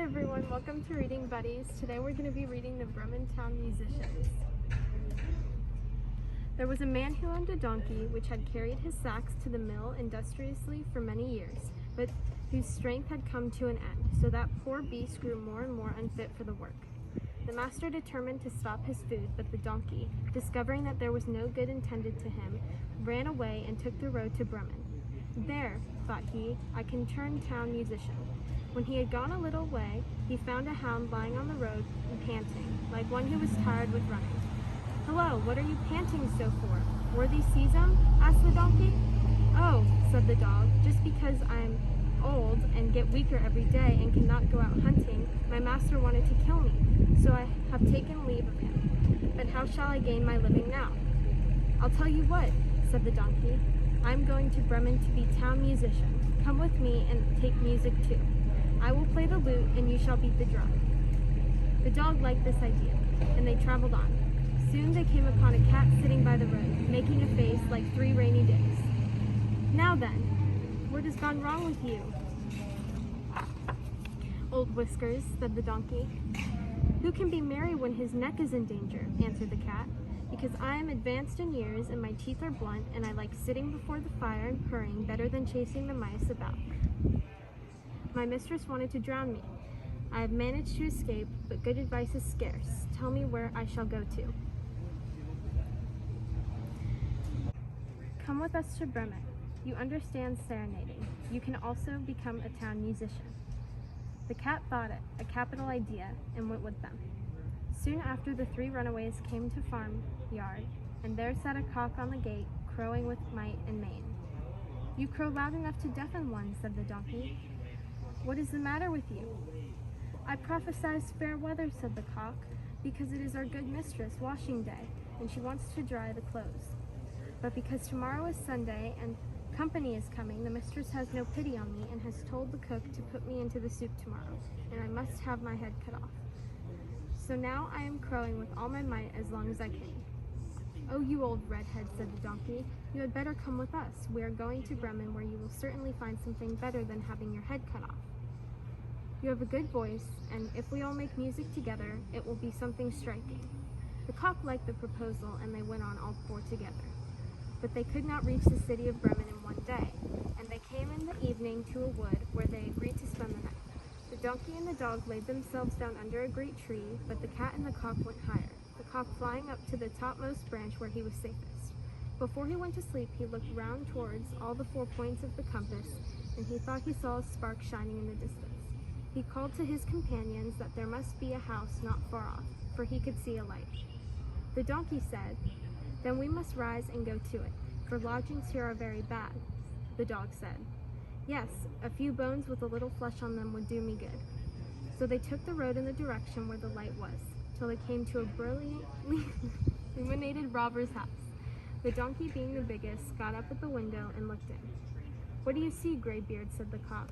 everyone, welcome to Reading Buddies. Today we're going to be reading the Bremen Town Musicians. There was a man who owned a donkey which had carried his sacks to the mill industriously for many years, but whose strength had come to an end, so that poor beast grew more and more unfit for the work. The master determined to stop his food, but the donkey, discovering that there was no good intended to him, ran away and took the road to Bremen. There, thought he, I can turn town musician. When he had gone a little way, he found a hound lying on the road and panting, like one who was tired with running. "Hello, what are you panting so for? Worthy seize him?" asked the donkey. "Oh," said the dog, "just because I'm old and get weaker every day and cannot go out hunting, my master wanted to kill me, so I have taken leave of him. But how shall I gain my living now?" "I'll tell you what," said the donkey, "I'm going to Bremen to be town musician. Come with me and take music too. I will play the lute and you shall beat the drum." The dog liked this idea, and they traveled on. Soon they came upon a cat sitting by the road, making a face like 3 rainy days. "Now then, what has gone wrong with you, Old Whiskers?" said the donkey. "Who can be merry when his neck is in danger?" answered the cat. "Because I am advanced in years and my teeth are blunt, and I like sitting before the fire and purring better than chasing the mice about. My mistress wanted to drown me. I have managed to escape, but good advice is scarce. Tell me where I shall go to." "Come with us to Bremen. You understand serenading. You can also become a town musician." The cat thought it a capital idea and went with them. Soon after, the 3 runaways came to farmyard, and there sat a cock on the gate, crowing with might and main. "You crow loud enough to deafen one," said the donkey. "What is the matter with you?" "I prophesize fair weather," said the cock, "because it is our good mistress' washing day, and she wants to dry the clothes. But because tomorrow is Sunday and company is coming, the mistress has no pity on me and has told the cook to put me into the soup tomorrow, and I must have my head cut off. So now I am crowing with all my might as long as I can." "Oh, you old redhead," said the donkey, "you had better come with us. We are going to Bremen, where you will certainly find something better than having your head cut off. You have a good voice, and if we all make music together, it will be something striking." The cock liked the proposal, and they went on all 4 together. But they could not reach the city of Bremen in one day, and they came in the evening to a wood where they agreed to spend the night. The donkey and the dog laid themselves down under a great tree, but the cat and the cock went higher, the cock flying up to the topmost branch where he was safest. Before he went to sleep, he looked round towards all the 4 points of the compass, and he thought he saw a spark shining in the distance. He called to his companions that there must be a house not far off, for he could see a light. The donkey said, "Then we must rise and go to it, for lodgings here are very bad." The dog said, "Yes, a few bones with a little flesh on them would do me good." So they took the road in the direction where the light was, till they came to a brilliantly illuminated robber's house. The donkey, being the biggest, got up at the window and looked in. "What do you see, Greybeard?" said the cock.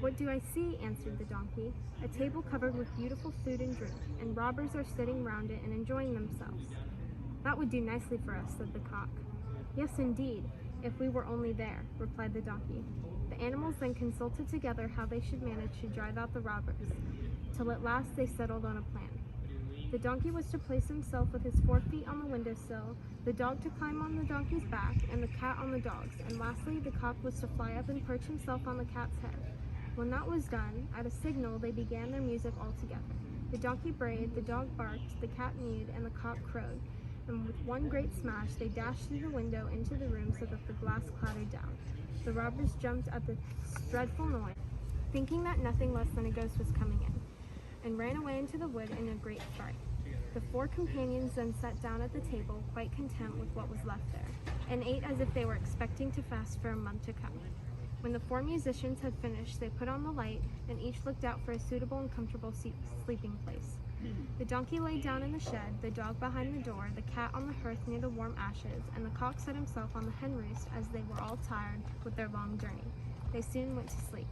"What do I see?" answered the donkey. "A table covered with beautiful food and drink, and robbers are sitting round it and enjoying themselves." "That would do nicely for us," said the cock. "Yes, indeed, if we were only there," replied the donkey. The animals then consulted together how they should manage to drive out the robbers, till at last they settled on a plan. The donkey was to place himself with his 4 feet on the windowsill, the dog to climb on the donkey's back, and the cat on the dog's, and lastly the cock was to fly up and perch himself on the cat's head. When that was done, at a signal they began their music all together. The donkey brayed, the dog barked, the cat mewed, and the cock crowed, and with one great smash they dashed through the window into the room so that the glass clattered down. The robbers jumped at the dreadful noise, thinking that nothing less than a ghost was coming in, and ran away into the wood in a great fright. The 4 companions then sat down at the table, quite content with what was left there, and ate as if they were expecting to fast for a month to come. When the 4 musicians had finished, they put on the light, and each looked out for a suitable and comfortable sleeping place. The donkey lay down in the shed, the dog behind the door, the cat on the hearth near the warm ashes, and the cock set himself on the hen roost as they were all tired with their long journey. They soon went to sleep.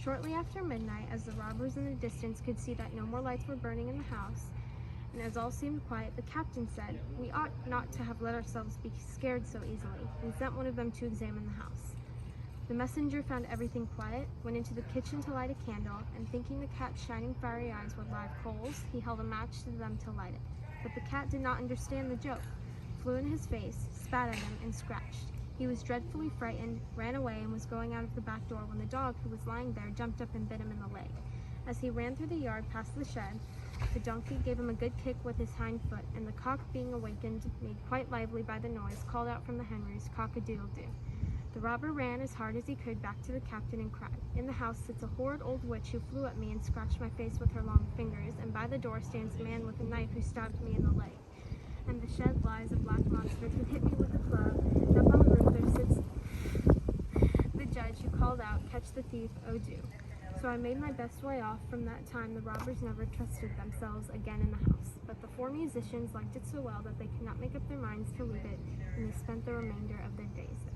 Shortly after midnight, as the robbers in the distance could see that no more lights were burning in the house, and as all seemed quiet, the captain said, "We ought not to have let ourselves be scared so easily," and sent one of them to examine the house. The messenger found everything quiet, went into the kitchen to light a candle, and thinking the cat's shining fiery eyes were live coals, he held a match to them to light it. But the cat did not understand the joke, flew in his face, spat at him, and scratched. He was dreadfully frightened, ran away, and was going out of the back door when the dog, who was lying there, jumped up and bit him in the leg. As he ran through the yard past the shed, the donkey gave him a good kick with his hind foot, and the cock, being awakened, made quite lively by the noise, called out from the hen roost, "Cock-a-doodle-doo." The robber ran as hard as he could back to the captain and cried, "In the house sits a horrid old witch who flew at me and scratched my face with her long fingers, and by the door stands a man with a knife who stabbed me in the leg. And the shed lies a black monster who hit me with a club, and up on the roof there sits the judge who called out, 'Catch the thief, oh do.' So I made my best way off. From that time the robbers never trusted themselves again in the house. But the four musicians liked it so well that they could not make up their minds to leave it, and they spent the remainder of their days there."